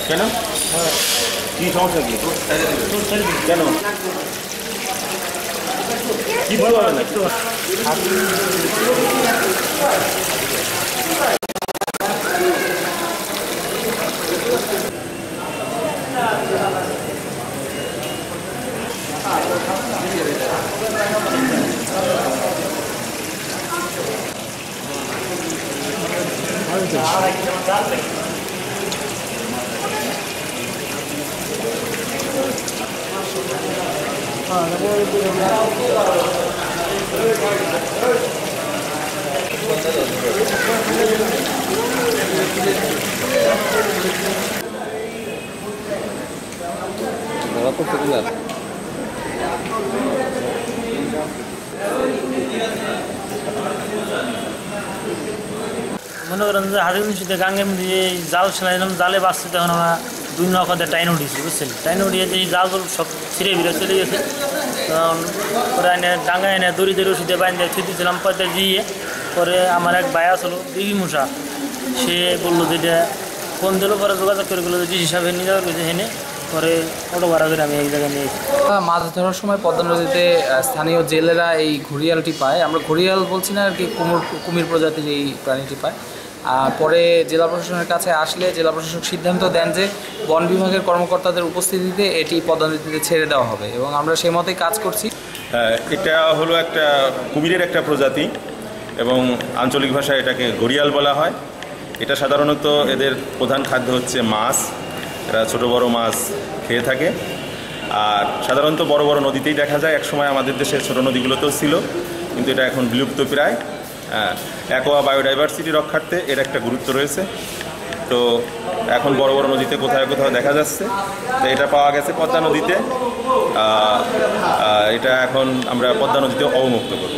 কেন? কি সমস্যা কি? কেন? কি ভালো হবে না? মনে করেন যে হাজির গাঙ্গের মধ্যে জাল ছিলাম, জালে বাঁচছে তখন আমরা 2 নৌকাতে টাইন উঠেছি, বুঝছেন? টাইন উঠিয়ে যে জালগুলো সব ছিঁড়ে ভিড়ে চলে গেছে। তখন পরে এনে ডাঙ্গা এনে দড়ি ওষুধে বাইন্দে থুই দিয়েছিলাম পয়সা দিয়ে। পরে আমার এক ভাই আসলো বিবি মশা, সে বললো যে এটা ফোন দিল, পরে যোগাযোগ করে বললো যে হিসাবে নিয়ে যাওয়ার কিছু হেনে। পরে অটো ভাড়া করে আমি এই জায়গায় নিয়েছি। মাছ ধরার সময় পদ্মা নদীতে স্থানীয় জেলেরা এই ঘড়িয়ালটি পায়। আমরা ঘড়িয়াল বলছি না আর কি, কুমির প্রজাতির এই প্রাণীটি পায়। পরে জেলা প্রশাসনের কাছে আসলে জেলা প্রশাসক সিদ্ধান্ত দেন যে বন বিভাগের কর্মকর্তাদের উপস্থিতিতে এটি পদ্মা নদীতে ছেড়ে দেওয়া হবে, এবং আমরা সেই মতেই কাজ করছি। এটা হলো একটা কুমিরের একটা প্রজাতি, এবং আঞ্চলিক ভাষায় এটাকে ঘড়িয়াল বলা হয়। এটা সাধারণত এদের প্রধান খাদ্য হচ্ছে মাছ। এরা ছোটো বড়ো মাছ খেয়ে থাকে, আর সাধারণত বড় বড় নদীতেই দেখা যায়। একসময় আমাদের দেশের ছোটো নদীগুলোতেও ছিল, কিন্তু এটা এখন বিলুপ্ত প্রায়। অ্যাকোয়া বায়োডাইভার্সিটি রক্ষার্থে এর একটা গুরুত্ব রয়েছে। তো এখন বড় বড় নদীতে কোথাও কোথাও দেখা যাচ্ছে। তো এটা পাওয়া গেছে পদ্মা নদীতে। এটা এখন আমরা পদ্মা নদীতে অবমুক্ত করব।